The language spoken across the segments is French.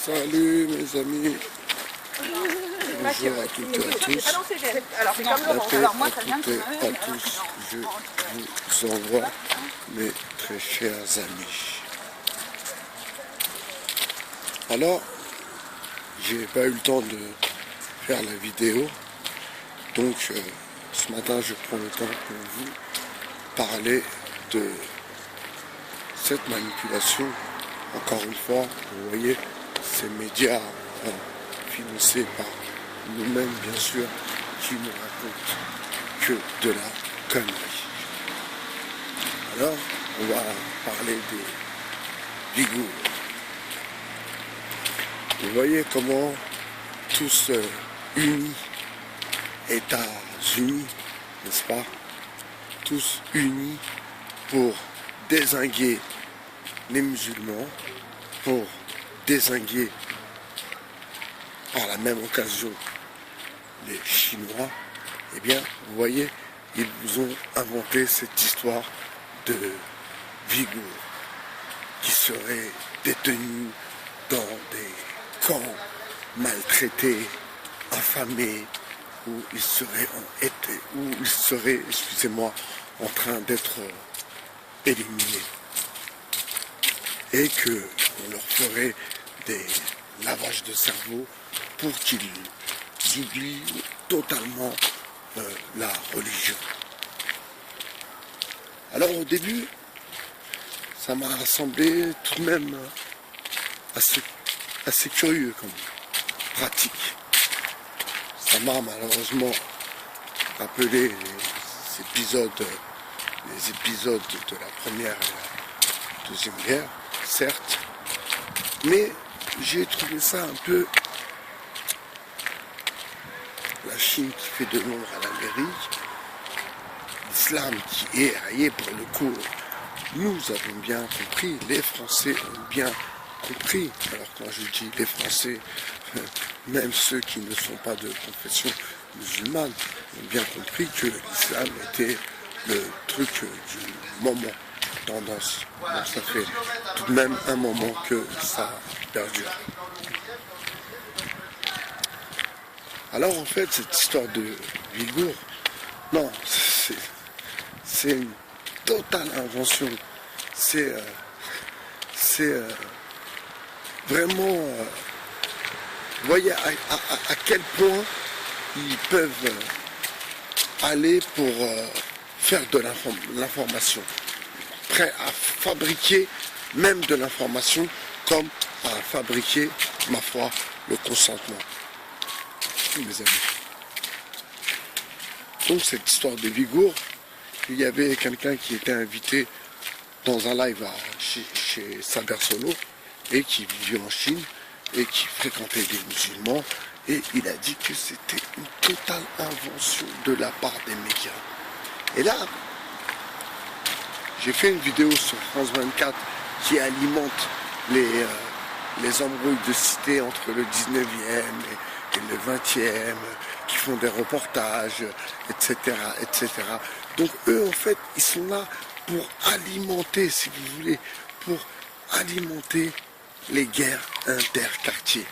Salut mes amis, bonjour à toutes et à tous, Alors c'est comme Laurent. Alors moi ça vient de... à tous, je vous envoie mes très chers amis. Alors, j'ai pas eu le temps de faire la vidéo, donc ce matin je prends le temps pour vous parler de cette manipulation. Encore une fois, vous voyez, ces médias financés par nous-mêmes, bien sûr, qui ne racontent que de la connerie. Alors, on va parler des Ouïghours. Vous voyez comment tous unis, États-Unis, n'est-ce pas, tous unis pour dézinguer les musulmans, pour dézinguer par la même occasion les Chinois, eh bien, vous voyez, ils vous ont inventé cette histoire de Ouïghours qui seraient détenus dans des camps maltraités, affamés, où ils seraient en train d'être éliminés. Et qu'on leur ferait des lavages de cerveau pour qu'ils oublient totalement la religion. Alors au début, ça m'a semblé tout de même assez curieux comme pratique. Ça m'a malheureusement rappelé les épisodes de la Première et la Deuxième Guerre, certes, mais j'ai trouvé ça un peu la Chine qui fait de l'ombre à l'Amérique, l'islam qui est raillé pour le coup. Nous avons bien compris, les Français ont bien compris. Alors quand je dis les Français, même ceux qui ne sont pas de confession musulmane ont bien compris que l'islam était le truc du moment, tendance. Donc ça fait tout de même un moment que ça perdure. Alors en fait, cette histoire de Ouïghours, non, c'est une totale invention. C'est vraiment... vous voyez à quel point ils peuvent aller pour faire de l'information. Prêts à fabriquer même de l'information comme à fabriquer, ma foi, le consentement. Mes amis. Donc cette histoire de Ouïghours, il y avait quelqu'un qui était invité dans un live chez Saber Solo et qui vivait en Chine et qui fréquentait des musulmans, et il a dit que c'était une totale invention de la part des médias. Et là, j'ai fait une vidéo sur France 24 qui alimente les embrouilles de cité entre le 19e et le 20e, qui font des reportages, etc., etc. Donc eux, en fait, ils sont là pour alimenter, si vous voulez, pour alimenter les guerres interquartiers.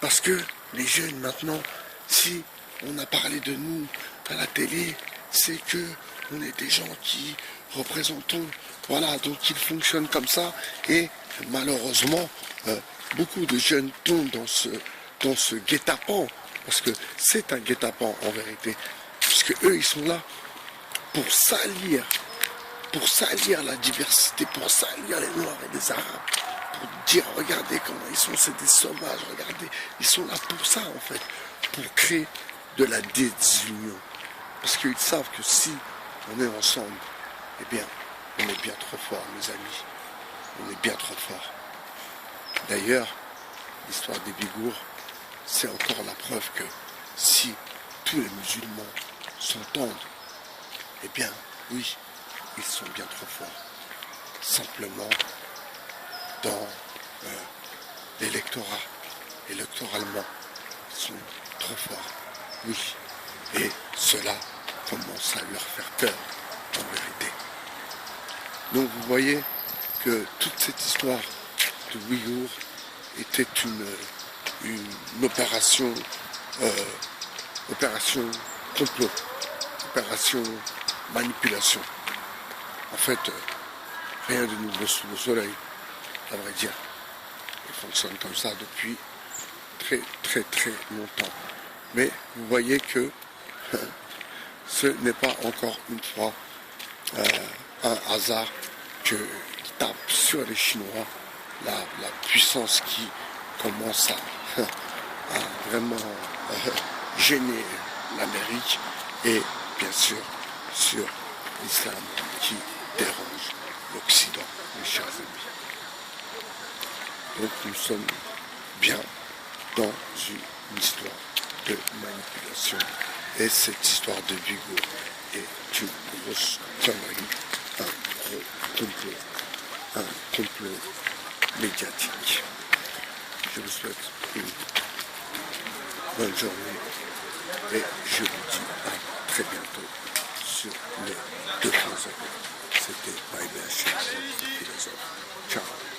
Parce que les jeunes, maintenant, si on a parlé de nous à la télé, c'est que on est des gens qui représentons, voilà, donc ils fonctionnent comme ça, et malheureusement, beaucoup de jeunes tombent dans ce guet-apens, parce que c'est un guet-apens en vérité, puisque eux, ils sont là pour salir la diversité, pour salir les Noirs et les Arabes, pour dire, regardez comment ils sont, c'est des sauvages, regardez, ils sont là pour ça en fait, pour créer de la désunion, parce qu'ils savent que si on est ensemble, eh bien, on est bien trop fort, mes amis, on est bien trop fort. D'ailleurs, l'histoire des Ouïghours, c'est encore la preuve que si tous les musulmans s'entendent, eh bien, oui, ils sont bien trop forts. Simplement, dans l'électorat, électoralement, ils sont trop forts. Oui, et cela commence à leur faire peur, en vérité. Donc vous voyez que toute cette histoire de Ouïghours était une opération complot, opération manipulation. En fait, rien de nouveau sous le soleil, à vrai dire. Il fonctionne comme ça depuis très très très longtemps. Mais vous voyez que ce n'est pas encore une fois un hasard qu'il tape sur les Chinois, la puissance qui commence à vraiment gêner l'Amérique et bien sûr sur l'islam qui dérange l'Occident, mes chers amis. Donc nous sommes bien dans une histoire de manipulation et cette histoire de Ouïghours est une grosse connerie, un complot médiatique. Je vous souhaite une bonne journée et je vous dis à très bientôt sur les deux philosophes. C'était Maïbé Hachem, philosophe. Ciao.